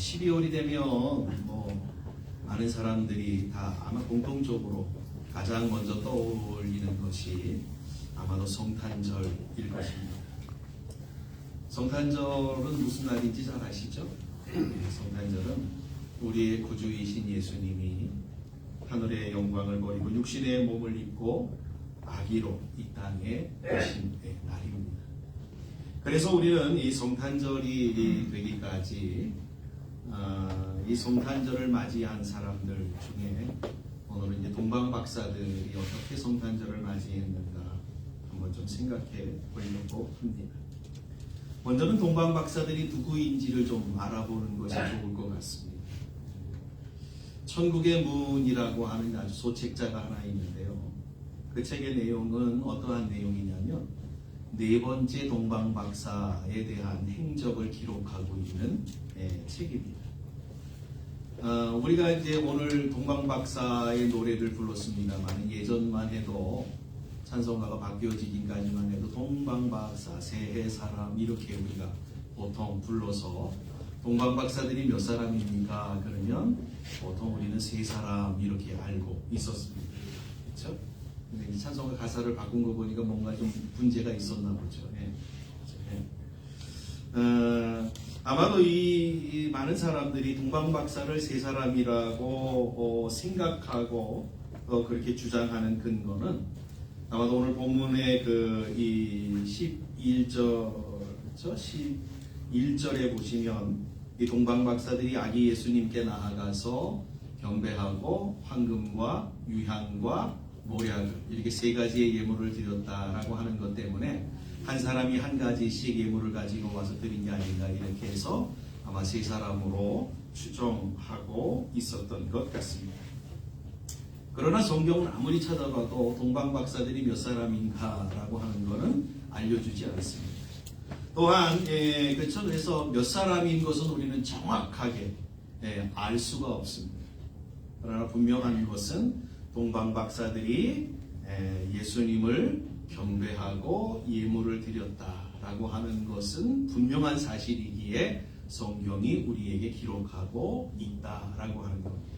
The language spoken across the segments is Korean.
12월이 되면 많은 사람들이 다 아마 공통적으로 가장 먼저 떠올리는 것이 아마도 성탄절일 것입니다. 성탄절은 무슨 날인지 잘 아시죠? 성탄절은 우리의 구주이신 예수님이 하늘의 영광을 버리고 육신의 몸을 입고 아기로 이 땅에 오신 날입니다. 그래서 우리는 이 성탄절이 되기까지 이 성탄절을 맞이한 사람들 중에 오늘은 이제 동방박사들이 어떻게 성탄절을 맞이했는가 한번 좀 생각해 보려고 합니다. 먼저는 동방박사들이 누구인지를 좀 알아보는 것이 좋을 것 같습니다. 천국의 문이라고 하는 아주 소책자가 하나 있는데요. 그 책의 내용은 어떠한 내용이냐면 네 번째 동방박사에 대한 행적을 기록하고 있는 책입니다. 우리가 이제 오늘 동방박사의 노래를 불렀습니다만 예전만 해도 찬송가가 바뀌어지기까지만 해도 동방박사, 새해 사람 이렇게 우리가 보통 불러서 동방박사들이 몇 사람입니까? 그러면 보통 우리는 세 사람 이렇게 알고 있었습니다. 그렇죠? 근데 이 찬송가 가사를 바꾼 거 보니까 뭔가 좀 문제가 있었나 보죠. 아마도 이 많은 사람들이 동방박사를 세 사람이라고 생각하고 그렇게 주장하는 근거는 아마도 오늘 본문의 이 11절, 그렇죠? 11절에 보시면 이 동방박사들이 아기 예수님께 나아가서 경배하고 황금과 유향과 모략을 이렇게 세 가지의 예물을 드렸다라고 하는 것 때문에 한 사람이 한 가지씩 예물을 가지고 와서 드린 게 아닌가 이렇게 해서 아마 세 사람으로 추정하고 있었던 것 같습니다. 그러나 성경은 아무리 찾아봐도 동방박사들이 몇 사람인가라고 하는 것은 알려주지 않습니다. 또한 그렇죠. 그래서 몇 사람인 것은 우리는 정확하게 알 수가 없습니다. 그러나 분명한 것은 동방박사들이 예수님을 경배하고 예물을 드렸다라고 하는 것은 분명한 사실이기에 성경이 우리에게 기록하고 있다라고 하는 겁니다.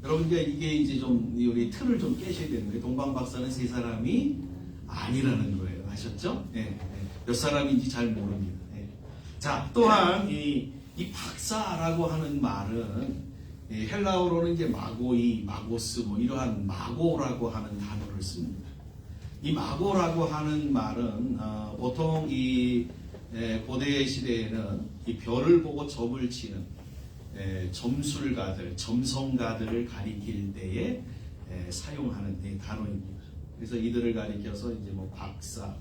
여러분 이게 이제 좀 우리 틀을 좀 깨셔야 되는 거예요. 동방박사는 세 사람이 아니라는 거예요. 아셨죠? 몇 사람인지 잘 모릅니다. 자, 또한 이 박사라고 하는 말은 헬라어로는 이제 마고이, 마고스 이러한 마고라고 하는 단어를 씁니다. 이 마고라고 하는 말은 보통 이 고대 시대에는 이 별을 보고 점을 치는 점술가들, 점성가들을 가리킬 때에 사용하는 단어입니다. 그래서 이들을 가리켜서 이제 박사,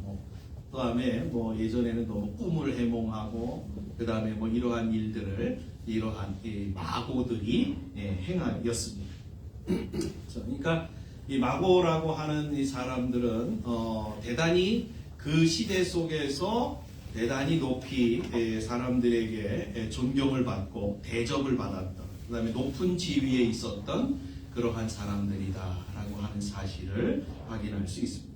그 다음에 예전에는 또 꿈을 해몽하고, 그 다음에 이러한 일들을 이러한 마고들이 행하였습니다. 그러니까 이 마고라고 하는 이 사람들은 대단히 그 시대 속에서 대단히 높이 사람들에게 존경을 받고 대접을 받았던, 그 다음에 높은 지위에 있었던 그러한 사람들이다라고 하는 사실을 확인할 수 있습니다.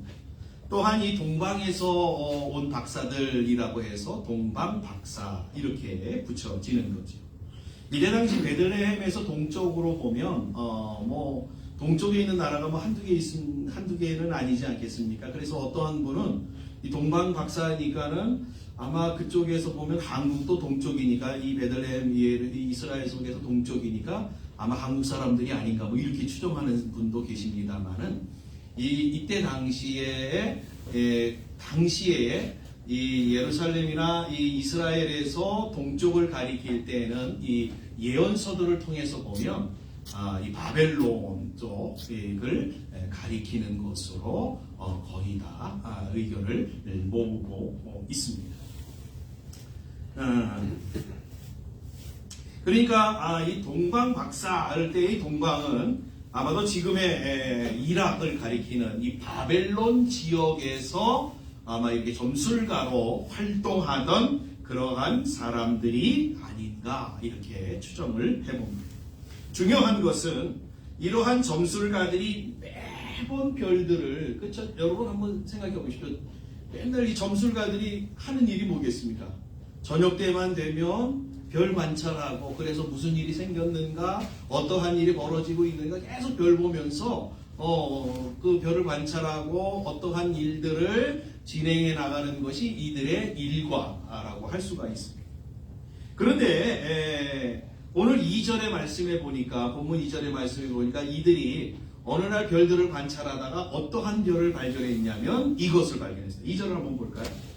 또한 이 동방에서 온 박사들이라고 해서 동방박사 이렇게 붙여지는 거죠. 이때 당시 베들레헴에서 동쪽으로 보면 동쪽에 있는 나라가 한두 개는 아니지 않겠습니까? 그래서 어떠한 분은 이 동방박사니까는 아마 그쪽에서 보면 한국도 동쪽이니까 이 베들레헴 이스라엘 속에서 동쪽이니까 아마 한국 사람들이 아닌가 이렇게 추정하는 분도 계십니다만은 이때 당시에 이 예루살렘이나 이 이스라엘에서 동쪽을 가리킬 때는 이 예언서들을 통해서 보면 이 바벨론 쪽을 가리키는 것으로 거의 다 의견을 모으고 있습니다. 그러니까 이 동방박사 할 때의 동방은 아마도 지금의 이락을 가리키는 이 바벨론 지역에서 아마 이렇게 점술가로 활동하던 그러한 사람들이 아닌가 이렇게 추정을 해봅니다. 중요한 것은 이러한 점술가들이 매번 별들을, 그렇죠? 여러분 한번 생각해 보십시오. 맨날 이 점술가들이 하는 일이 뭐겠습니까? 저녁 때만 되면 별 관찰하고 그래서 무슨 일이 생겼는가, 어떠한 일이 벌어지고 있는가 계속 별 보면서 그 별을 관찰하고 어떠한 일들을 진행해 나가는 것이 이들의 일과라고 할 수가 있습니다. 그런데 오늘 2절의 말씀에 보니까, 본문 2절의 말씀에 보니까 이들이 어느 날 별들을 관찰하다가 어떠한 별을 발견했냐면 이것을 발견했어요. 2절을 한번 볼까요?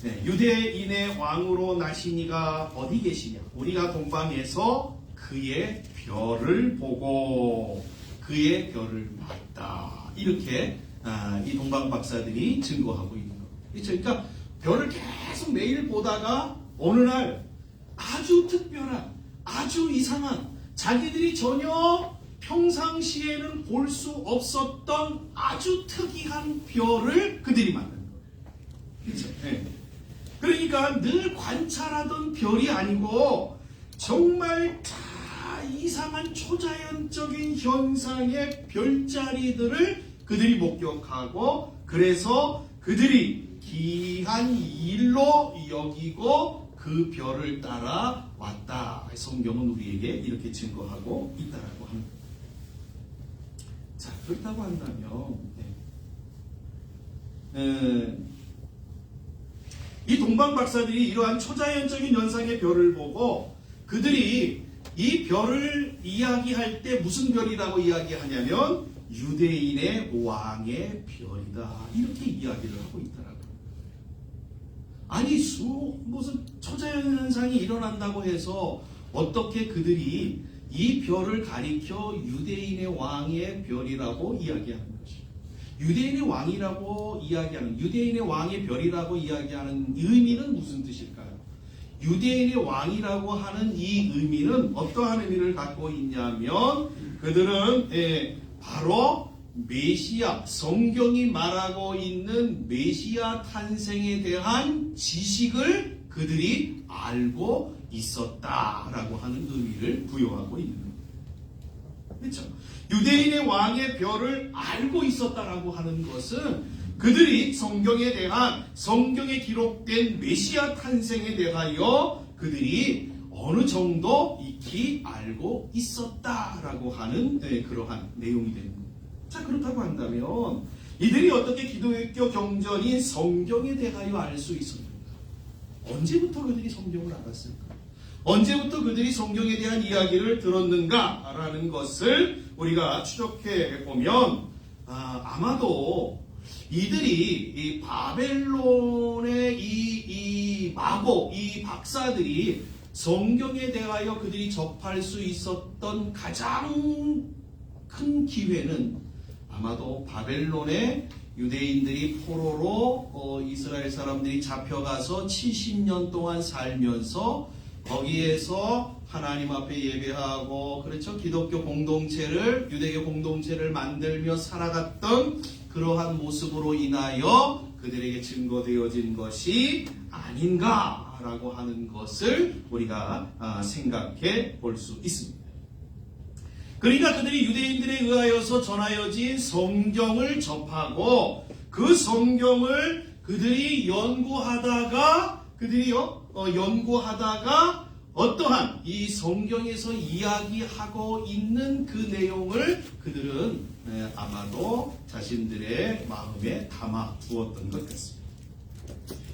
네, 유대인의 왕으로 나신 이가 어디 계시냐? 우리가 동방에서 그의 별을 보고 그의 별을 봤다. 이렇게 이 동방 박사들이 증거하고 있는 겁니다. 그렇죠? 그러니까 별을 계속 매일 보다가 어느 날 아주 특별한, 아주 이상한, 자기들이 전혀 평상시에는 볼 수 없었던 아주 특이한 별을 그들이 만난 거예요. 그렇죠? 네. 그러니까 늘 관찰하던 별이 아니고 정말 이상한 초자연적인 현상의 별자리들을 그들이 목격하고, 그래서 그들이 귀한 일로 여기고 그 별을 따라 왔다. 성경은 우리에게 이렇게 증거하고 있다라고 합니다. 자, 그렇다고 한다면 이 동방 박사들이 이러한 초자연적인 현상의 별을 보고 그들이 이 별을 이야기할 때 무슨 별이라고 이야기하냐면 유대인의 왕의 별이다. 이렇게 이야기를 하고 있더라고요. 아니, 무슨 초자연 현상이 일어난다고 해서 어떻게 그들이 이 별을 가리켜 유대인의 왕의 별이라고 이야기하는 것입니다. 유대인의 왕이라고 이야기하는, 유대인의 왕의 별이라고 이야기하는 의미는 무슨 뜻일까요? 유대인의 왕이라고 하는 이 의미는 어떠한 의미를 갖고 있냐면 그들은 바로 메시아, 성경이 말하고 있는 메시아 탄생에 대한 지식을 그들이 알고 있었다라고 하는 의미를 부여하고 있는 겁니다. 그렇죠? 유대인의 왕의 별을 알고 있었다라고 하는 것은 그들이 성경에 대한, 성경에 기록된 메시아 탄생에 대하여 그들이 어느 정도 익히 알고 있었다라고 하는 그러한 내용이 됩니다. 자, 그렇다고 한다면 이들이 어떻게 기독교 경전인 성경에 대하여 알 수 있었는가? 언제부터 그들이 성경을 알았을까? 언제부터 그들이 성경에 대한 이야기를 들었는가라는 것을 우리가 추적해 보면 아마도 이들이 이 바벨론의 이 마고, 이 박사들이 성경에 대하여 그들이 접할 수 있었던 가장 큰 기회는 아마도 바벨론의 유대인들이 포로로 이스라엘 사람들이 잡혀가서 70년 동안 살면서 거기에서 하나님 앞에 예배하고, 그렇죠, 기독교 공동체를, 유대교 공동체를 만들며 살아갔던 그러한 모습으로 인하여 그들에게 증거되어진 것이 아닌가라고 하는 것을 우리가 생각해 볼 수 있습니다. 그러니까 그들이 유대인들에 의하여서 전하여진 성경을 접하고 그 성경을 그들이 연구하다가 어떠한 이 성경에서 이야기하고 있는 그 내용을 그들은 아마도 자신들의 마음에 담아 두었던 것 같습니다.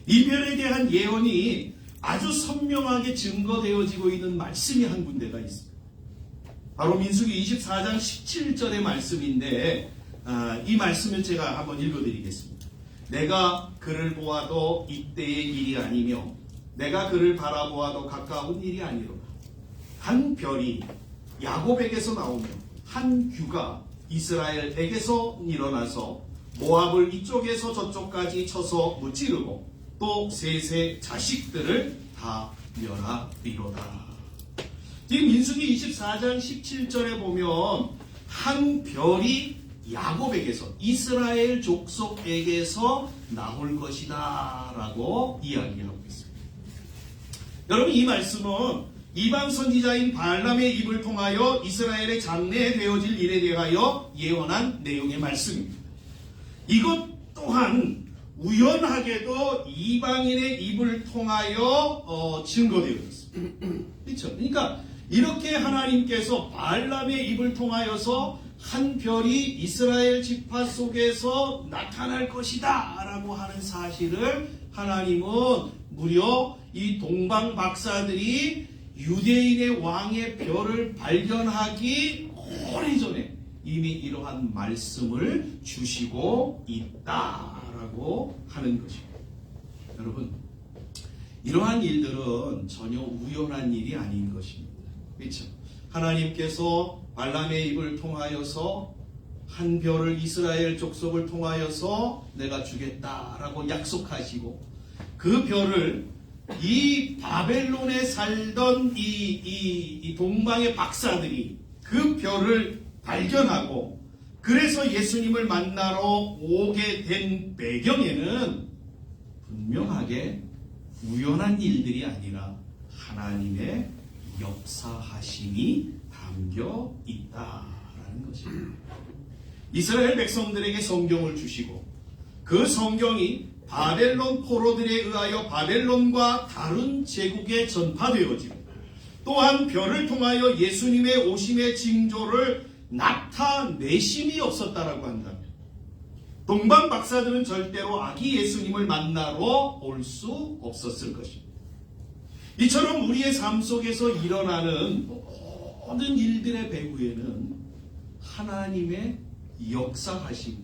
이 별에 대한 예언이 아주 선명하게 증거되어지고 있는 말씀이 한 군데가 있습니다. 바로 민수기 24장 17절의 말씀인데 이 말씀을 제가 한번 읽어드리겠습니다. 내가 그를 보아도 이때의 일이 아니며 내가 그를 바라보아도 가까운 일이 아니로다. 한 별이 야곱에게서 나오며 한 규가 이스라엘에게서 일어나서 모압을 이쪽에서 저쪽까지 쳐서 무찌르고 또 셋의 자식들을 다 멸하리로다. 지금 민수기 24장 17절에 보면 한 별이 야곱에게서, 이스라엘 족속에게서 나올 것이다 라고 이야기하고 있습니다. 여러분, 이 말씀은 이방 선지자인 발람의 입을 통하여 이스라엘의 장래에 되어질 일에 대하여 예언한 내용의 말씀입니다. 이것 또한 우연하게도 이방인의 입을 통하여 증거되어 있습니다. 있습니다. 그렇죠? 그러니까 이렇게 하나님께서 발람의 입을 통하여서 한 별이 이스라엘 지파 속에서 나타날 것이다 라고 하는 사실을 하나님은 무려 이 동방 박사들이 유대인의 왕의 별을 발견하기 오래전에 이미 이러한 말씀을 주시고 있다라고 하는 것입니다. 여러분, 이러한 일들은 전혀 우연한 일이 아닌 것입니다. 그렇죠? 하나님께서 발람의 입을 통하여서 한 별을 이스라엘 족속을 통하여서 내가 주겠다라고 약속하시고 그 별을 이 바벨론에 살던 이 동방의 박사들이 그 별을 발견하고 그래서 예수님을 만나러 오게 된 배경에는 분명하게 우연한 일들이 아니라 하나님의 역사하심이 담겨 있다라는 것입니다. 이스라엘 백성들에게 성경을 주시고 그 성경이 바벨론 포로들에 의하여 바벨론과 다른 제국에 전파되어지고 또한 별을 통하여 예수님의 오심의 징조를 나타내심이 없었다라고 한다면 동방 박사들은 절대로 아기 예수님을 만나러 올 수 없었을 것입니다. 이처럼 우리의 삶 속에서 일어나는 모든 일들의 배후에는 하나님의 역사하심,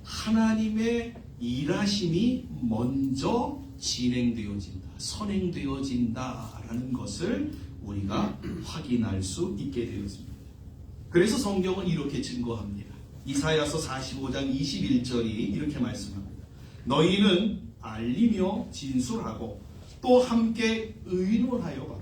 하나님의 일하심이 먼저 진행되어진다, 선행되어진다라는 것을 우리가 확인할 수 있게 되었습니다. 그래서 성경은 이렇게 증거합니다. 이사야서 45장 21절이 이렇게 말씀합니다. 너희는 알리며 진술하고 또 함께 의논하여 봐라.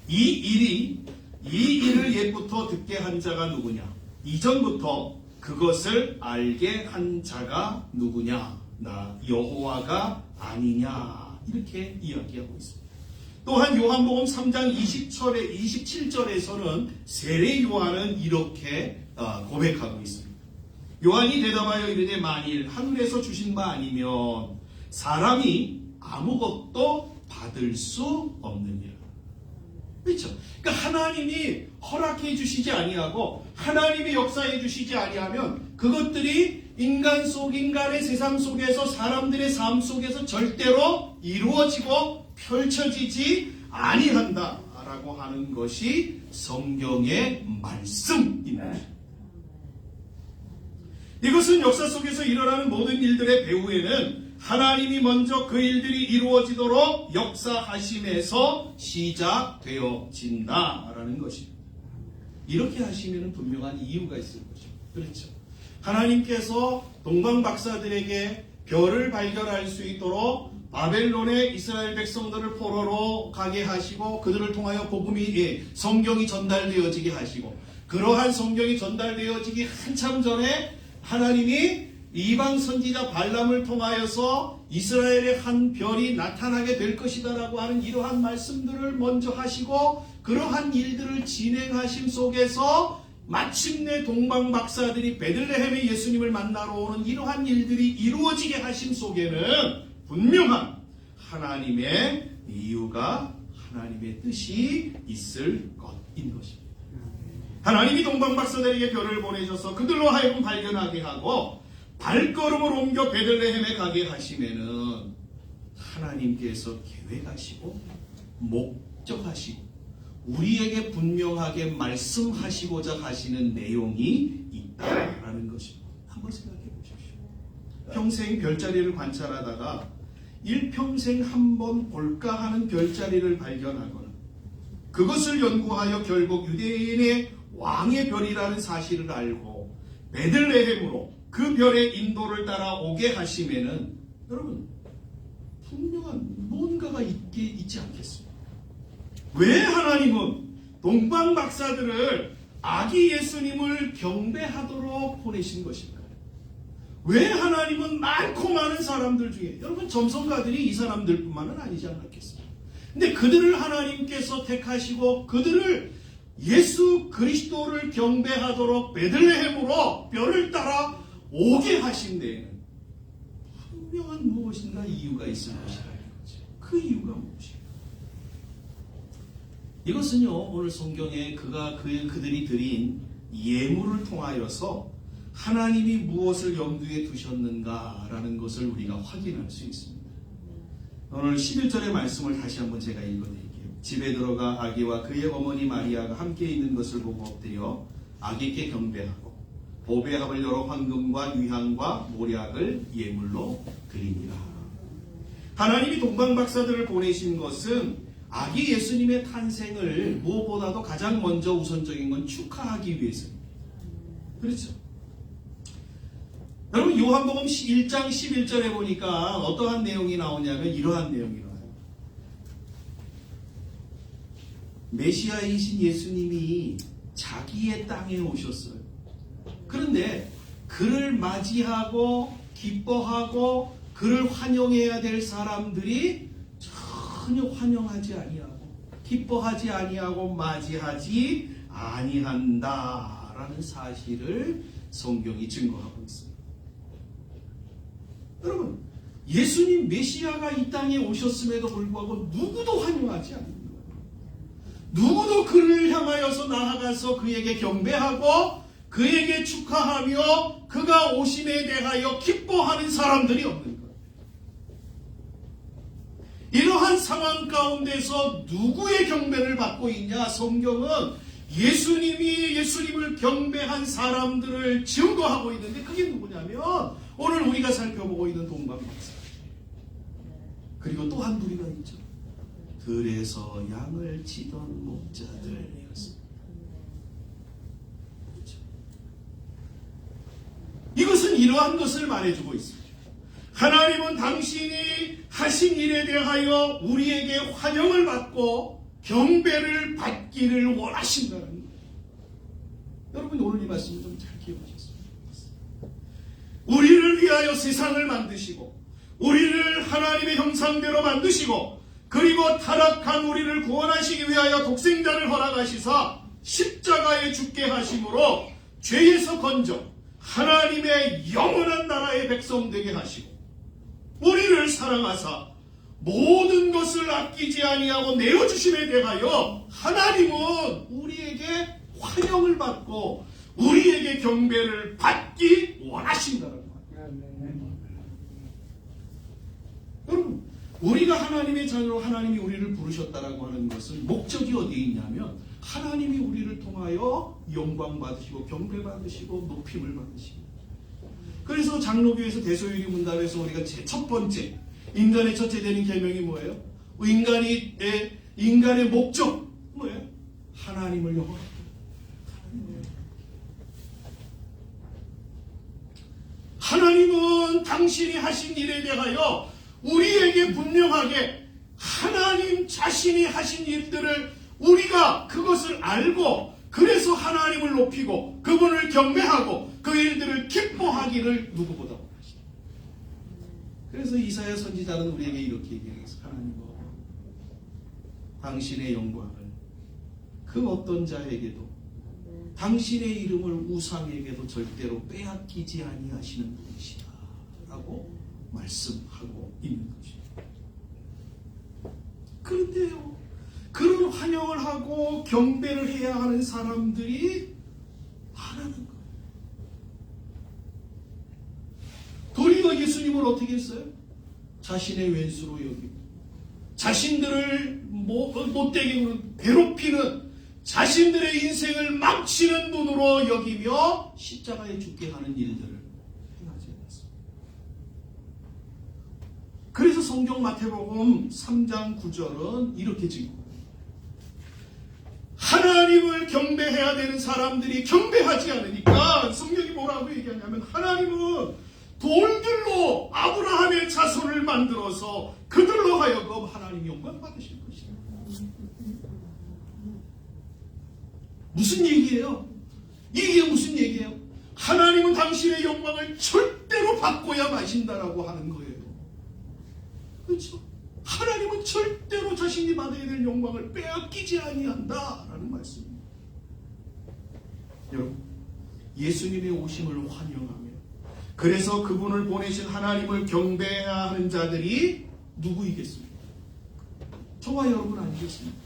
이 일을 옛부터 듣게 한 자가 누구냐? 이전부터 그것을 알게 한 자가 누구냐? 나 여호와가 아니냐? 이렇게 이야기하고 있습니다. 또한 요한복음 3장 27절에서는 세례 요한은 이렇게 고백하고 있습니다. 요한이 대답하여 이르되 만일 하늘에서 주신 바 아니면 사람이 아무것도 받을 수 없느니라. 그렇죠? 그러니까 하나님이 허락해 주시지 아니하고 하나님이 역사해 주시지 아니하면 그것들이 인간 속 인간의 세상 속에서 사람들의 삶 속에서 절대로 이루어지고 펼쳐지지 아니한다라고 하는 것이 성경의 말씀입니다. 이것은 역사 속에서 일어나는 모든 일들의 배후에는 하나님이 먼저 그 일들이 이루어지도록 역사하심에서 시작되어진다라는 것입니다. 이렇게 하시면 분명한 이유가 있을 것입니다. 그렇죠? 하나님께서 동방 박사들에게 별을 발견할 수 있도록 바벨론의 이스라엘 백성들을 포로로 가게 하시고 그들을 통하여 복음이 성경이 전달되어지게 하시고 그러한 성경이 전달되어지기 한참 전에 하나님이 이방 선지자 발람을 통하여서 이스라엘의 한 별이 나타나게 될 것이다라고 하는 이러한 말씀들을 먼저 하시고 그러한 일들을 진행하심 속에서 마침내 동방 박사들이 베들레헴의 예수님을 만나러 오는 이러한 일들이 이루어지게 하심 속에는 분명한 하나님의 이유가 하나님의 뜻이 있을 것인 것입니다. 하나님이 동방 박사들에게 별을 보내셔서 그들로 하여금 발견하게 하고 발걸음을 옮겨 베들레헴에 가게 하시면은 하나님께서 계획하시고 목적하시고 우리에게 분명하게 말씀하시고자 하시는 내용이 있다라는 것입니다. 한번 생각해 보십시오. 평생 별자리를 관찰하다가 일평생 한번 볼까 하는 별자리를 발견하거나 그것을 연구하여 결국 유대인의 왕의 별이라는 사실을 알고 베들레헴으로 그 별의 인도를 따라 오게 하시면은 여러분 분명한 뭔가가 있지 않겠습니까? 왜 하나님은 동방 박사들을 아기 예수님을 경배하도록 보내신 것일까요? 왜 하나님은 많고 많은 사람들 중에 여러분 점성가들이 이 사람들뿐만은 아니지 않겠습니까? 근데 그들을 하나님께서 택하시고 그들을 예수 그리스도를 경배하도록 베들레헴으로 별을 따라 오게 하신 데에는 분명한 무엇인가 이유가 있을 것이라는 거죠. 그 이유가 무엇일까? 이것은요, 오늘 성경에 그들이 드린 예물을 통하여서 하나님이 무엇을 염두에 두셨는가라는 것을 우리가 확인할 수 있습니다. 오늘 11절의 말씀을 다시 한번 제가 읽어드릴게요. 집에 들어가 아기와 그의 어머니 마리아가 함께 있는 것을 보고 엎드려 아기께 경배하고 보배합을 열어 황금과 유향과 모략을 예물로 드리니라. 하나님이 동방박사들을 보내신 것은 아기 예수님의 탄생을 무엇보다도 가장 먼저 우선적인 건 축하하기 위해서입니다. 그렇죠? 여러분, 요한복음 1장 11절에 보니까 어떠한 내용이 나오냐면 이러한 내용이 나와요. 메시아이신 예수님이 자기의 땅에 오셨어요. 그런데 그를 맞이하고 기뻐하고 그를 환영해야 될 사람들이 전혀 환영하지 아니하고 기뻐하지 아니하고 맞이하지 아니한다라는 사실을 성경이 증거하고 있습니다. 여러분, 예수님 메시아가 이 땅에 오셨음에도 불구하고 누구도 환영하지 않는 거예요. 누구도 그를 향하여서 나아가서 그에게 경배하고 그에게 축하하며 그가 오심에 대하여 기뻐하는 사람들이 없는 거예요. 이러한 상황 가운데서 누구의 경배를 받고 있냐? 성경은 예수님을 경배한 사람들을 증거하고 있는데 그게 누구냐면 오늘 우리가 살펴보고 있는 동방박사. 그리고 또 한 무리가 있죠. 들에서 양을 치던 목자들이었습니다. 그렇죠? 이것은 이러한 것을 말해주고 있습니다. 하나님은 당신이 하신 일에 대하여 우리에게 환영을 받고 경배를 받기를 원하신다는 거예요. 여러분, 오늘 이 말씀을 좀 잘 기억하셨습니다. 우리를 위하여 세상을 만드시고 우리를 하나님의 형상대로 만드시고 그리고 타락한 우리를 구원하시기 위하여 독생자를 허락하시사 십자가에 죽게 하심으로 죄에서 건져 하나님의 영원한 나라의 백성 되게 하시고 우리를 사랑하사 모든 것을 아끼지 아니하고 내어주심에 대하여 하나님은 우리에게 환영을 받고 우리에게 경배를 받기 원하신다는 거예요. 여러분, 우리가 하나님의 자녀로 하나님이 우리를 부르셨다라고 하는 것은 목적이 어디에 있냐면 하나님이 우리를 통하여 영광 받으시고 경배 받으시고 높임을 받으시고. 그래서 장로교에서 대소유리 문답에서 우리가 제 첫 번째 인간의 첫째 되는 계명이 뭐예요? 인간의 목적 뭐예요? 하나님을 영원하게. 하나님은 당신이 하신 일에 대하여 우리에게 분명하게 하나님 자신이 하신 일들을 우리가 그것을 알고 그래서 하나님을 높이고 그분을 경배하고 그 일들을 기뻐하기를 누구보다 원하시다. 그래서 이사야 선지자는 우리에게 이렇게 얘기했어요. 하나님은 당신의 영광을 그 어떤 자에게도 당신의 이름을 우상에게도 절대로 빼앗기지 아니하시는 분이시다 라고 말씀하고 있는 것입니다. 그런데요, 그런 환영을 하고 경배를 해야 하는 사람들이 많다는 거예요. 도리어 예수님을 어떻게 했어요? 자신의 왼수로 여기고 자신들을 못되게 괴롭히는 자신들의 인생을 망치는 눈으로 여기며 십자가에 죽게 하는 일들을 행하지 않았습니다. 그래서 성경 마태복음 3장 9절은 이렇게 증거합니다. 하나님을 경배해야 되는 사람들이 경배하지 않으니까 성경이 뭐라고 얘기하냐면 하나님은 돌들로 아브라함의 자손을 만들어서 그들로 하여금 하나님 영광 받으실 것이다. 무슨 얘기예요? 이게 무슨 얘기예요? 하나님은 당신의 영광을 절대로 받고야 마신다라고 하는 거예요. 그렇죠? 하나님은 절대로 자신이 받아야 될 영광을 빼앗기지 아니한다라는 말씀입니다. 여러분, 예수님의 오심을 환영하며 그래서 그분을 보내신 하나님을 경배해야 하는 자들이 누구이겠습니까? 저와 여러분 아니겠습니까?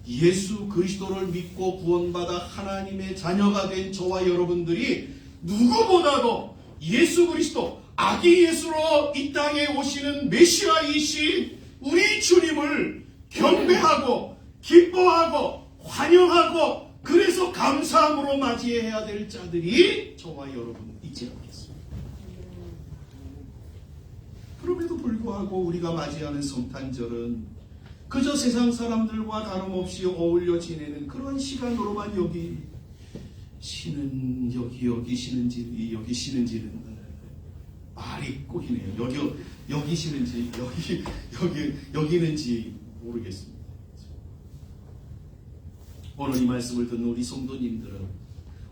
예수 그리스도를 믿고 구원받아 하나님의 자녀가 된 저와 여러분들이 누구보다도 예수 그리스도 아기 예수로 이 땅에 오시는 메시아이신 우리 주님을 경배하고 기뻐하고 환영하고 그래서 감사함으로 맞이해야 될 자들이 저와 여러분이지 않겠습니까? 그럼에도 불구하고 우리가 맞이하는 성탄절은 그저 세상 사람들과 다름없이 어울려 지내는 그런 시간으로만 여기시는지는 말이 꼬이네요. 여기는지 모르겠습니다. 오늘 이 말씀을 듣는 우리 성도님들은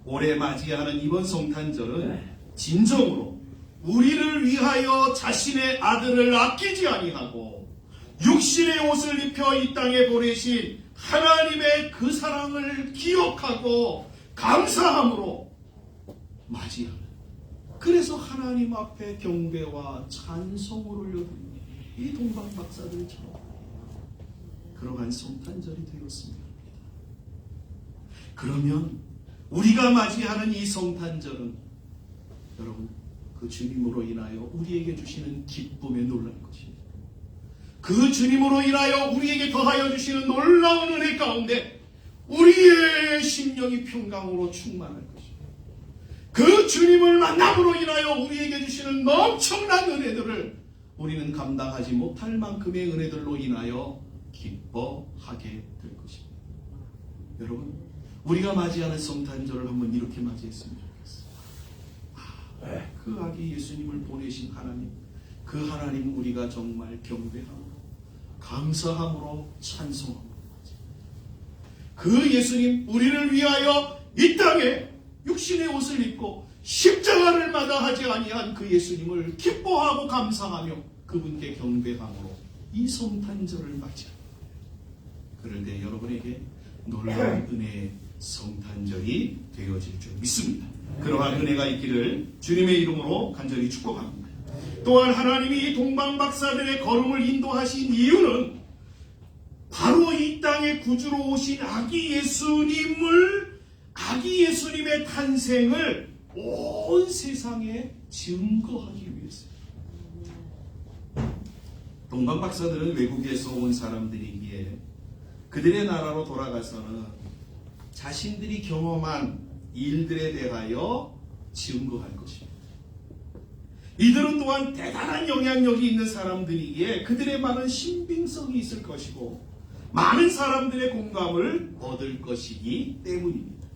올해 맞이하는 이번 성탄절은 진정으로 우리를 위하여 자신의 아들을 아끼지 아니하고 육신의 옷을 입혀 이 땅에 보내신 하나님의 그 사랑을 기억하고 감사함으로 맞이하는, 그래서 하나님 앞에 경배와 찬송을 올려드리는 이 동방박사들처럼 그러한 성탄절이 되었습니다. 그러면 우리가 맞이하는 이 성탄절은 여러분 그 주님으로 인하여 우리에게 주시는 기쁨에 놀랄 것입니다. 그 주님으로 인하여 우리에게 더하여 주시는 놀라운 은혜 가운데 우리의 심령이 평강으로 충만할 것입니다. 그 주님을 만남으로 인하여 우리에게 주시는 엄청난 은혜들을 우리는 감당하지 못할 만큼의 은혜들로 인하여 기뻐하게 될 것입니다. 여러분, 우리가 맞이하는 성탄절을 한번 이렇게 맞이했으면 좋겠어요. 그 아기 예수님을 보내신 하나님, 그 하나님 우리가 정말 경배하고 감사함으로 찬송합니다. 그 예수님, 우리를 위하여 이 땅에 육신의 옷을 입고 십자가를 마다하지 아니한 그 예수님을 기뻐하고 감상하며 그분께 경배함으로 이 성탄절을 맞이합니다. 그럴 때 여러분에게 놀라운 은혜의 성탄절이 되어질 줄 믿습니다. 그러한 은혜가 있기를 주님의 이름으로 간절히 축복합니다. 또한 하나님이 이 동방박사들의 걸음을 인도하신 이유는 바로 이 땅에 구주로 오신 아기 예수님의 탄생을 온 세상에 증거하기 위해서입니다. 동방박사들은 외국에서 온 사람들이기에 그들의 나라로 돌아가서는 자신들이 경험한 일들에 대하여 증거할 것입니다. 이들은 또한 대단한 영향력이 있는 사람들이기에 그들의 말은 신빙성이 있을 것이고 많은 사람들의 공감을 얻을 것이기 때문입니다.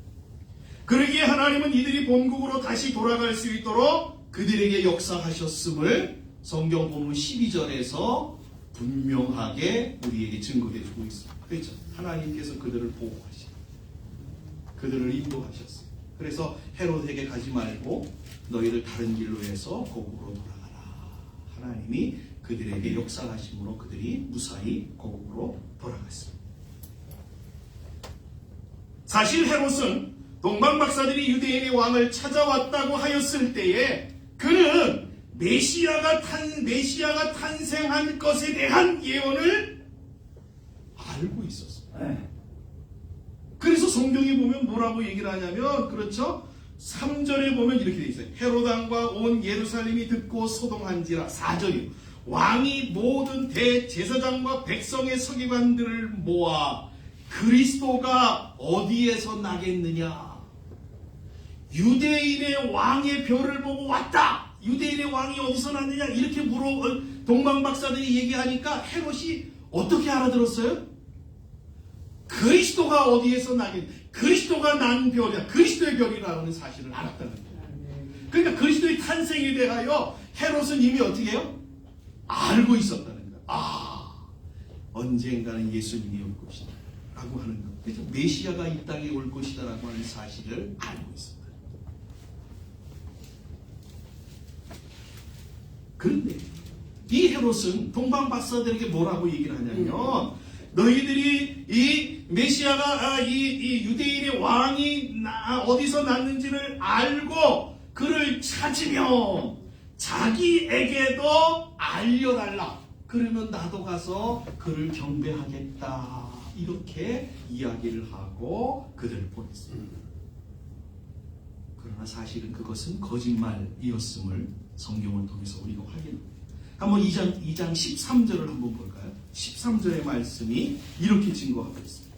그러기에 하나님은 이들이 본국으로 다시 돌아갈 수 있도록 그들에게 역사하셨음을 성경 본문 12절에서 분명하게 우리에게 증거해주고 있습니다. 그렇죠? 하나님께서 그들을 보호하시고 그들을 인도하셨어요. 그래서 헤롯에게 가지 말고 너희를 다른 길로 해서 고국으로 돌아가라. 하나님이 그들에게 역사하심으로 그들이 무사히 고국으로 돌아갔습니다. 사실 헤롯은 동방박사들이 유대인의 왕을 찾아왔다고 하였을 때에 그는 메시아가 탄생한 것에 대한 예언을 알고 있었어요. 그래서 성경에 보면 뭐라고 얘기를 하냐면, 그렇죠? 3절에 보면 이렇게 되어 있어요. 헤롯 왕과 온 예루살렘이 듣고 소동한지라. 4절이요. 왕이 모든 대제사장과 백성의 서기관들을 모아 그리스도가 어디에서 나겠느냐? 유대인의 왕의 별을 보고 왔다. 유대인의 왕이 어디서 났느냐? 이렇게 동방박사들이 얘기하니까 헤롯이 어떻게 알아들었어요? 그리스도가 어디에서 나겠느냐? 그리스도가 난 별이야. 그리스도의 별이라는 사실을 알았다는 거예요. 그러니까 그리스도의 탄생에 대하여 헤롯은 이미 어떻게 해요? 알고 있었다는 거예요. 언젠가는 예수님이 올 것이다 라고 하는 것. 그래서 메시아가 이 땅에 올 것이다 라고 하는 사실을 알고 있습니다. 그런데 이 헤롯은 동방박사들에게 뭐라고 얘기를 하냐면, 너희들이 이 메시아가 이 유대인의 왕이 어디서 났는지를 알고 그를 찾으면 자기에게도 알려달라. 그러면 나도 가서 그를 경배하겠다 이렇게 이야기를 하고 그들을 보냈습니다. 그러나 사실은 그것은 거짓말이었음을 성경을 통해서 우리가 확인합니다. 한번 2장 13절을 한번 볼까요? 13절의 말씀이 이렇게 증거하고 있습니다.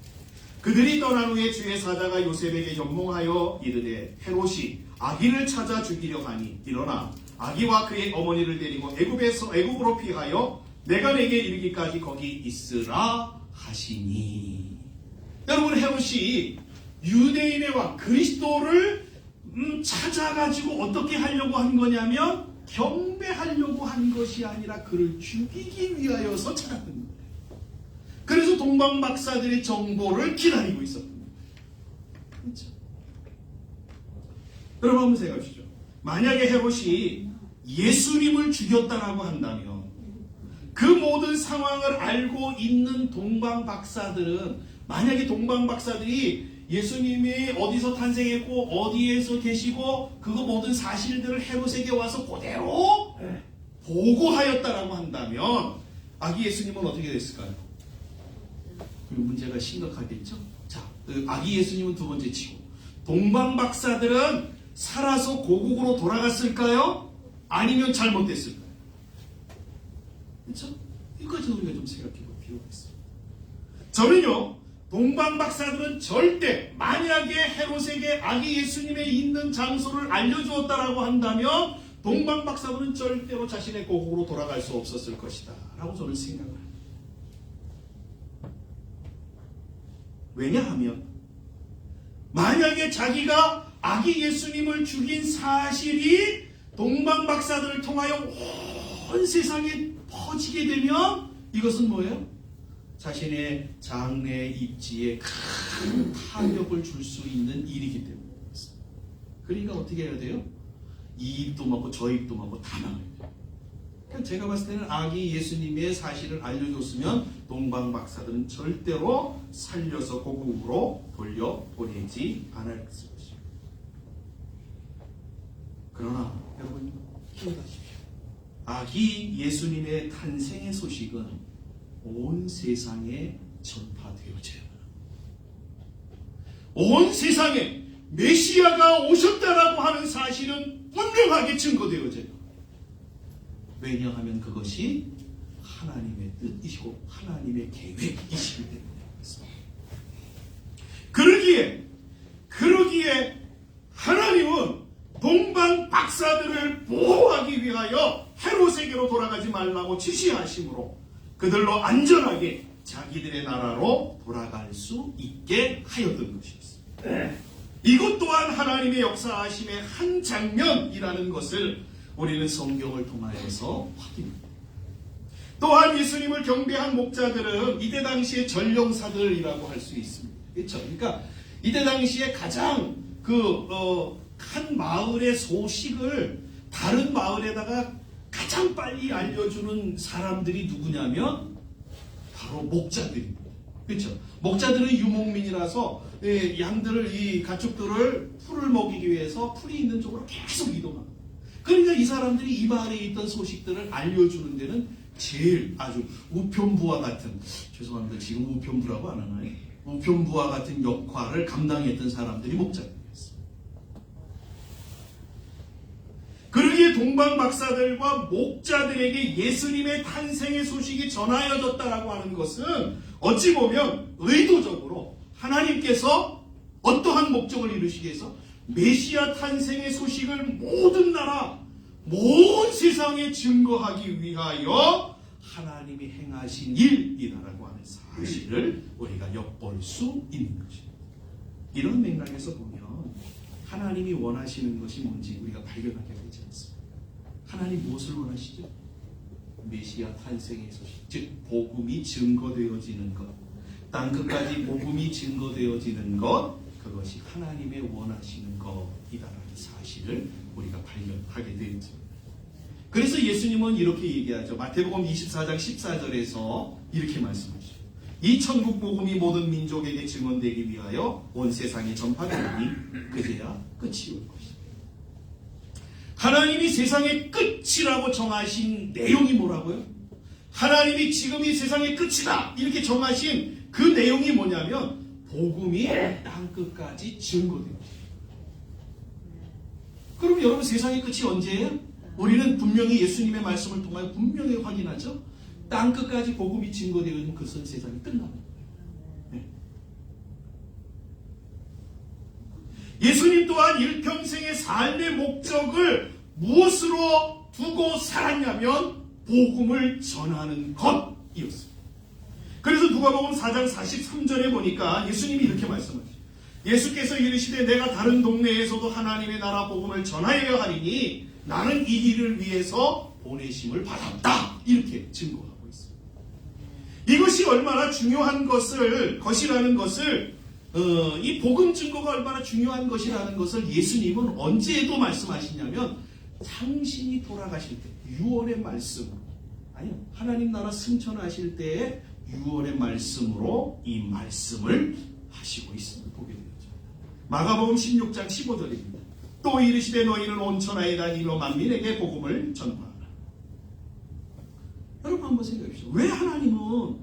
그들이 떠난 후에 주의 사자가 요셉에게 연몽하여 이르되 헤롯이 아기를 찾아 죽이려 하니 일어나 아기와 그의 어머니를 데리고 애굽으로 피하여 내가 내게 이르기까지 거기 있으라 하시니. 여러분, 헤롯이 유대인의 왕 그리스도를 찾아가지고 어떻게 하려고 한 거냐면 경배하려고 한 것이 아니라 그를 죽이기 위하여서 찾았던 거예요. 그래서 동방박사들의 정보를 기다리고 있었던 거예요. 그렇죠? 여러분 한번 생각해 보시죠. 만약에 헤롯이 예수님을 죽였다라고 한다면 그 모든 상황을 알고 있는 동방박사들은, 만약에 동방박사들이 예수님이 어디서 탄생했고 어디에서 계시고 그거 모든 사실들을 헤롯에게 와서 그대로 보고하였다라고 한다면 아기 예수님은 어떻게 됐을까요? 문제가 심각하겠죠. 자, 아기 예수님은 두 번째 치고 동방박사들은 살아서 고국으로 돌아갔을까요? 아니면 잘못됐을까요? 그렇죠? 이것까지 우리가 좀 생각해 볼 필요가 있습니다. 저는요, 동방박사들은 절대 만약에 헤롯에게 아기 예수님의 있는 장소를 알려주었다라고 한다면 동방박사들은 절대로 자신의 고국으로 돌아갈 수 없었을 것이다 라고 저는 생각을 합니다. 왜냐하면 만약에 자기가 아기 예수님을 죽인 사실이 동방박사들을 통하여 온 세상에 퍼지게 되면 이것은 뭐예요? 자신의 장래 입지에 큰 타격을 줄 수 있는 일이기 때문입니다. 그러니까 어떻게 해야 돼요? 이 입도 막고 저 입도 막고 다 막아야 돼요. 그러니까 제가 봤을 때는 아기 예수님의 사실을 알려줬으면 동방박사들은 절대로 살려서 고국으로 돌려보내지 않았을 것입니다. 그러나 여러분 기억하십시오. 아기 예수님의 탄생의 소식은 온 세상에 전파되어져야 합니다. 온 세상에 메시아가 오셨다라고 하는 사실은 분명하게 증거되어져야 합니다. 왜냐하면 그것이 하나님의 뜻이고 하나님의 계획이시기 때문입니다. 그러기에 하나님은 동방 박사들을 보호하기 위하여 헤롯에게로 돌아가지 말라고 지시하심으로 그들로 안전하게 자기들의 나라로 돌아갈 수 있게 하였던 것이었습니다. 이것 또한 하나님의 역사하심의 한 장면이라는 것을 우리는 성경을 통하여서 확인합니다. 또한 예수님을 경배한 목자들은 이때 당시의 전령사들이라고 할 수 있습니다. 그렇죠? 그러니까 이때 당시에 가장 한 마을의 소식을 다른 마을에다가 가장 빨리 알려주는 사람들이 누구냐면 바로 목자들입니다. 그렇죠? 목자들은 유목민이라서 양들을, 이 가축들을 풀을 먹이기 위해서 풀이 있는 쪽으로 계속 이동합니다. 그러니까 이 사람들이 이 마을에 있던 소식들을 알려주는 데는 제일 아주 우편부와 같은, 죄송합니다, 지금 우편부라고 안 하나요? 우편부와 같은 역할을 감당했던 사람들이 목자들이었습니다. 그러기에 동방박사들과 목자들에게 예수님의 탄생의 소식이 전하여졌다라고 하는 것은 어찌 보면 의도적으로 하나님께서 어떠한 목적을 이루시기 위해서 메시아 탄생의 소식을 모든 나라, 모든 세상에 증거하기 위하여 하나님이 행하신 일이라고 하는 사실을 우리가 엿볼 수 있는 것입니다. 이런 맥락에서 보면 하나님이 원하시는 것이 뭔지 우리가 발견하게 되지 않습니다. 하나님 무엇을 원하시죠? 메시아 탄생의 소식, 즉 복음이 증거되어지는 것, 땅끝까지 복음이 증거되어지는 것, 그것이 하나님의 원하시는 것이다라는 사실을 우리가 발견하게 되었습니다. 그래서 예수님은 이렇게 얘기하죠. 마태복음 24장 14절에서 이렇게 말씀하시죠. 이 천국 복음이 모든 민족에게 증언되기 위하여 온 세상에 전파되니 그제야 끝이 올 것이다. 하나님이 세상의 끝이라고 정하신 내용이 뭐라고요? 하나님이 지금이 세상의 끝이다 이렇게 정하신 그 내용이 뭐냐면 복음이 땅끝까지 증거돼요. 그럼 여러분 세상의 끝이 언제예요? 우리는 분명히 예수님의 말씀을 통하여 분명히 확인하죠. 땅끝까지 복음이 증거되어진 그것은 세상이 끝납니다. 네. 예수님 또한 일평생의 삶의 목적을 무엇으로 두고 살았냐면 복음을 전하는 것이었습니다. 그래서 누가복음 4장 43절에 보니까 예수님이 이렇게 말씀하시죠. 예수께서 이르시되 내가 다른 동네에서도 하나님의 나라 복음을 전하여야 하리니 나는 이 일을 위해서 보내심을 받았다. 이렇게 증거하고 있습니다. 이것이 얼마나 중요한 것이라는 것을 이 복음 증거가 얼마나 중요한 것이라는 것을 예수님은 언제도 말씀하시냐면 당신이 돌아가실 때 유언의 말씀으로 아니요 하나님 나라 승천하실 때의 유언의 말씀으로 이 말씀을 하시고 있음을 보게 되죠. 마가복음 16장 15절입니다. 또 이르시되 너희는 온 천하에 다니며 만민에게 복음을 전파하라. 여러분 한번 생각해 보십시오. 왜 하나님은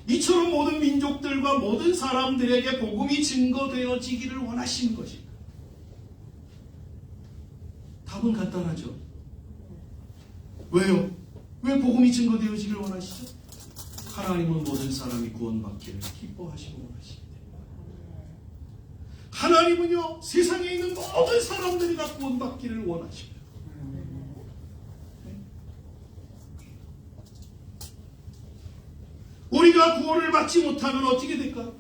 이처럼 모든 민족들과 모든 사람들에게 복음이 증거되어지기를 원하시는 것일까? 답은 간단하죠. 왜요? 왜 복음이 증거되어지기를 원하시죠? 하나님은 모든 사람이 구원받기를 기뻐하시고 원하십니다. 하나님은요 세상에 있는 모든 사람들이 다 구원받기를 원하십니다. 우리가 구원을 받지 못하면 어떻게 될까요?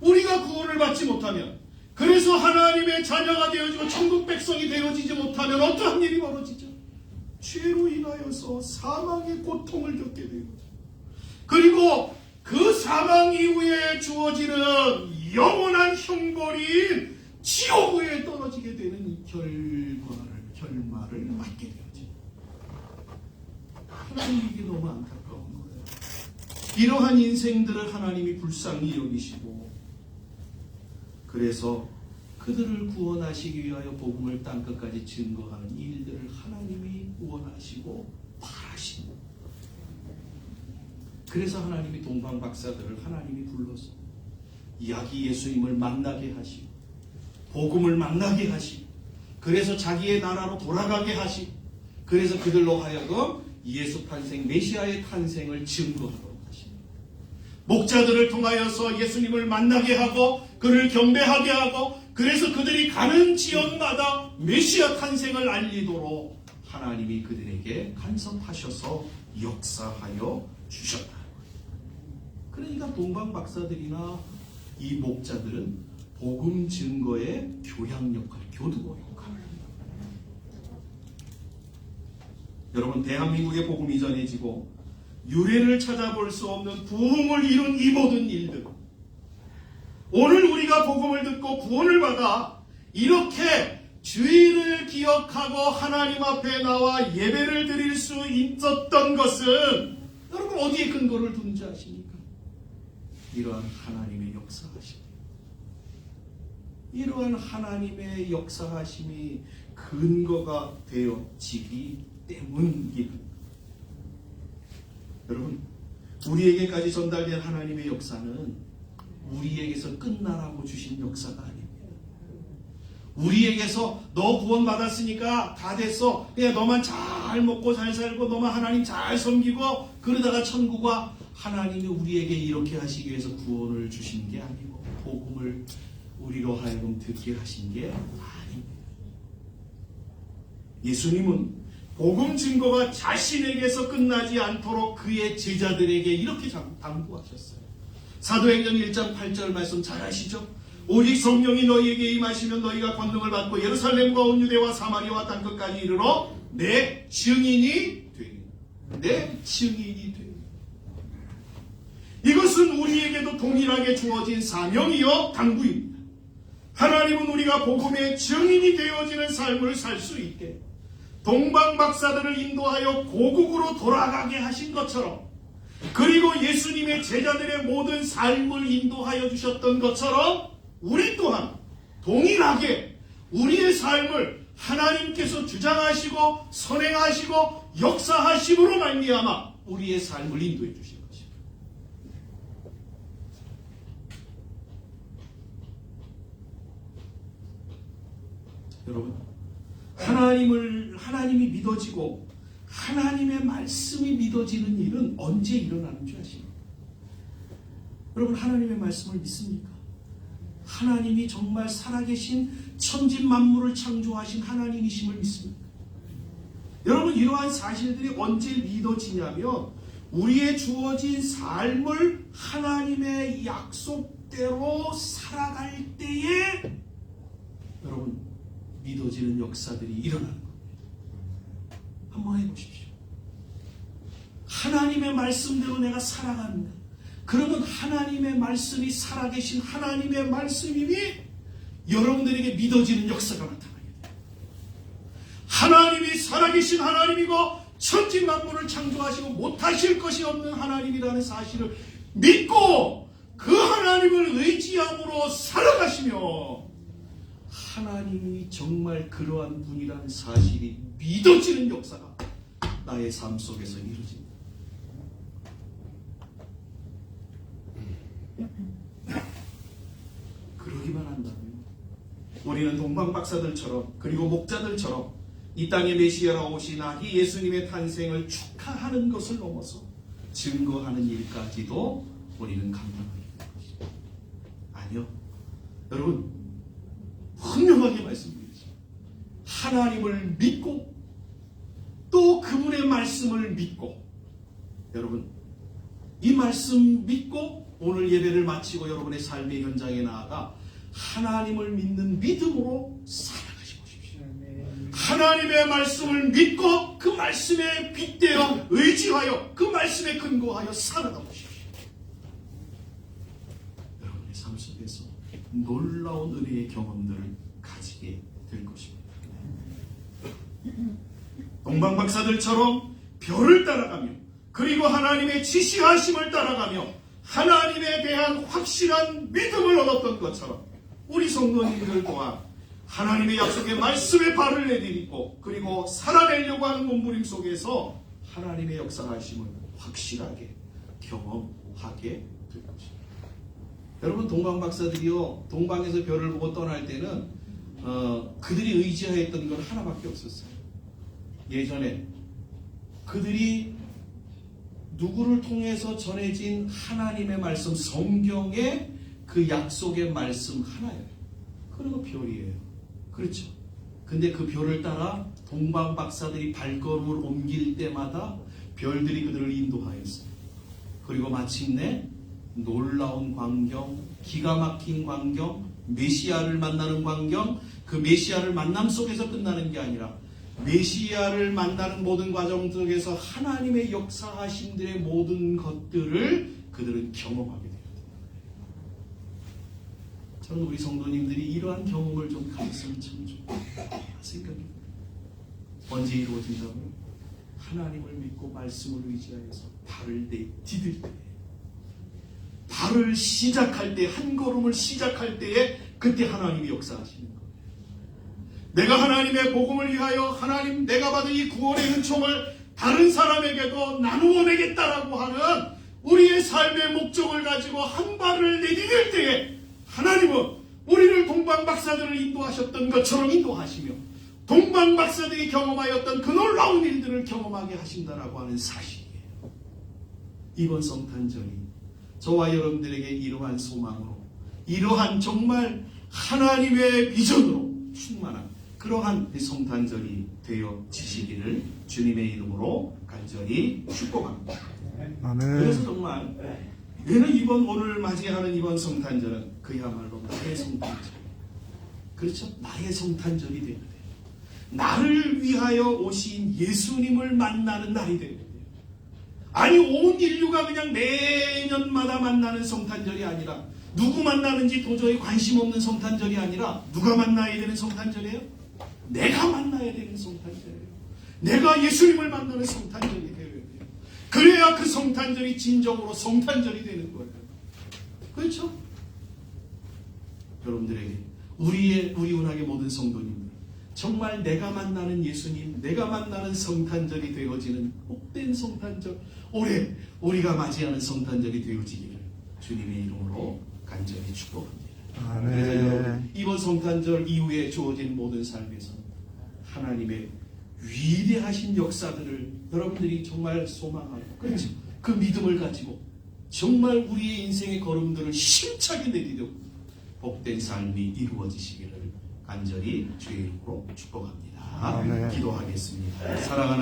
우리가 구원을 받지 못하면 그래서 하나님의 자녀가 되어지고 천국 백성이 되어지지 못하면 어떠한 일이 벌어지죠? 죄로 인하여서 사망의 고통을 겪게 되고 그리고 그 사망 이후에 주어지는 영원한 형벌인 지옥에 떨어지게 되는 결말을 맞게 되어지. 하나님 이게 너무 안타까운 거예요. 이러한 인생들을 하나님이 불쌍히 여기시고 그래서 그들을 구원하시기 위하여 복음을 땅끝까지 증거하는 일들을 하나님이 원하시고 바라십니다. 그래서 하나님이 동방박사들을 하나님이 불러서 이야기 예수님을 만나게 하시고 복음을 만나게 하시고 그래서 자기의 나라로 돌아가게 하시고 그래서 그들로 하여금 예수 탄생 메시아의 탄생을 증거하도록 하십니다. 목자들을 통하여서 예수님을 만나게 하고 그를 경배하게 하고 그래서 그들이 가는 지역마다 메시아 탄생을 알리도록 하나님이 그들에게 간섭하셔서 역사하여 주셨다. 그러니까 동방박사들이나 이 목자들은 복음 증거의 교양 역할, 교두보 역할을 합니다. 여러분 대한민국의 복음이 전해지고 유래를 찾아볼 수 없는 부흥을 이룬 이 모든 일들 오늘 우리가 복음을 듣고 구원을 받아 이렇게 주의를 기억하고 하나님 앞에 나와 예배를 드릴 수 있었던 것은 여러분 어디에 근거를 두는지 아십니까? 이러한 하나님의 역사하심이 이러한 하나님의 역사하심이 근거가 되어지기 때문입니다. 여러분 우리에게까지 전달된 하나님의 역사는 우리에게서 끝나라고 주신 역사가 아닙니다. 우리에게서 너 구원 받았으니까 다 됐어. 그냥 너만 잘 먹고 잘 살고 너만 하나님 잘 섬기고 그러다가 천국과 하나님이 우리에게 이렇게 하시기 위해서 구원을 주신 게 아니고 복음을 우리로 하여금 듣게 하신 게 아닙니다. 예수님은 복음 증거가 자신에게서 끝나지 않도록 그의 제자들에게 이렇게 당부하셨어요. 사도행전 1장 8절 말씀 잘 아시죠? 오직 성령이 너희에게 임하시면 너희가 권능을 받고 예루살렘과 온 유대와 사마리아와 땅끝까지 이르러 내 증인이 되리라. 내 증인이 되리라. 이것은 우리에게도 동일하게 주어진 사명이요 당부입니다. 하나님은 우리가 복음의 증인이 되어지는 삶을 살 수 있게 동방박사들을 인도하여 고국으로 돌아가게 하신 것처럼 그리고 예수님의 제자들의 모든 삶을 인도하여 주셨던 것처럼 우리 또한 동일하게 우리의 삶을 하나님께서 주장하시고 선행하시고 역사하심으로 말미암아 우리의 삶을 인도해 주신 것입니다. 여러분, 하나님이 믿어지고 하나님의 말씀이 믿어지는 일은 언제 일어나는 줄 아십니까? 여러분, 하나님의 말씀을 믿습니까? 하나님이 정말 살아계신 천지 만물을 창조하신 하나님이심을 믿습니까? 여러분, 이러한 사실들이 언제 믿어지냐면 우리의 주어진 삶을 하나님의 약속대로 살아갈 때에 여러분, 믿어지는 역사들이 일어나는 겁니다. 한번 해보십시오. 하나님의 말씀대로 내가 살아간다. 그러면 하나님의 말씀이 살아계신 하나님의 말씀이니 여러분들에게 믿어지는 역사가 나타나게 돼요. 하나님이 살아계신 하나님이고 천지 만물을 창조하시고 못하실 것이 없는 하나님이라는 사실을 믿고 그 하나님을 의지함으로 살아가시며 하나님이 정말 그러한 분이라는 사실이 믿어지는 역사가 나의 삶 속에서 이루어집니다. 그러기만 한다면 우리는 동방박사들처럼 그리고 목자들처럼 이 땅에 메시아라 오신 아기 예수님의 탄생을 축하하는 것을 넘어서 증거하는 일까지도 우리는 감당하게 될 것입니다. 아니요. 여러분, 분명하게 말씀드리죠. 하나님을 믿고 또 그분의 말씀을 믿고 여러분, 이 말씀 믿고 오늘 예배를 마치고 여러분의 삶의 현장에 나아가 하나님을 믿는 믿음으로 살아가시고 싶으십시오. 하나님의 말씀을 믿고 그 말씀에 빗대어 의지하여 그 말씀에 근거하여 살아가 보십시오. 여러분의 삶 속에서 놀라운 은혜의 경험들을 가지게 될 것입니다. 동방박사들처럼 별을 따라가며 그리고 하나님의 지시하심을 따라가며 하나님에 대한 확실한 믿음을 얻었던 것처럼 우리 성도님들 또한 하나님의 약속의 말씀에 발을 내디디고 그리고 살아내려고 하는 몸부림 속에서 하나님의 역사하심을 확실하게 경험하게 될 것입니다. 여러분, 동방박사들이요, 동방에서 별을 보고 떠날 때는 그들이 의지하였던 건 하나밖에 없었어요. 예전에 그들이 누구를 통해서 전해진 하나님의 말씀, 성경의 그 약속의 말씀 하나예요. 그리고 별이에요. 그렇죠. 근데 그 별을 따라 동방박사들이 발걸음을 옮길 때마다 별들이 그들을 인도하였어요. 그리고 마침내 놀라운 광경, 기가 막힌 광경, 메시아를 만나는 광경, 그 메시아를 만남 속에서 끝나는 게 아니라 메시아를 만나는 모든 과정 속에서 하나님의 역사하심들의 모든 것들을 그들은 경험하게 됩니다. 저는 우리 성도님들이 이러한 경험을 좀 가졌으면 참 좋겠다 생각이 듭니다. 언제 이루어진다고요? 하나님을 믿고 말씀을 의지하여서 발을 디딜 때, 발을 시작할 때, 한 걸음을 시작할 때에 그때 하나님이 역사하시는 거예요. 내가 하나님의 복음을 위하여 하나님 내가 받은 이 구원의 은총을 다른 사람에게도 나누어 내겠다라고 하는 우리의 삶의 목적을 가지고 한 발을 내디딜 때에 하나님은 우리를 동방박사들을 인도하셨던 것처럼 인도하시며 동방박사들이 경험하였던 그 놀라운 일들을 경험하게 하신다라고 하는 사실이에요. 이번 성탄절이 저와 여러분들에게 이러한 소망으로, 이러한 정말 하나님의 비전으로 충만한 그러한 성탄절이 되어지시기를 주님의 이름으로 간절히 축복합니다. 아멘. 그래서 정말 내는 오늘 맞이하는 이번 성탄절은 그야말로 나의 성탄절. 그렇죠? 나의 성탄절이 되어야 돼요. 나를 위하여 오신 예수님을 만나는 날이 되어야 돼요. 아니, 온 인류가 그냥 매년마다 만나는 성탄절이 아니라 누구 만나는지 도저히 관심 없는 성탄절이 아니라 누가 만나야 되는 성탄절이에요? 내가 만나야 되는 성탄절이에요. 내가 예수님을 만나는 성탄절이 되어야 돼요. 그래야 그 성탄절이 진정으로 성탄절이 되는 거예요. 그렇죠? 여러분들에게 우리 운학의 모든 성도님들 정말 내가 만나는 예수님, 내가 만나는 성탄절이 되어지는 복된 성탄절, 올해 우리가 맞이하는 성탄절이 되어지기를 주님의 이름으로 간절히 축복합니다. 아멘. 그래서 여러분, 이번 이번 성탄절 이후에 주어진 모든 삶에서는 하나님의 위대하신 역사들을 여러분들이 정말 소망하고, 그렇죠, 그 믿음을 가지고 정말 우리의 인생의 걸음들을 힘차게 내디디고 복된 삶이 이루어지시기를 간절히 주의 이름으로 축복합니다. 아멘. 기도하겠습니다. 사랑하는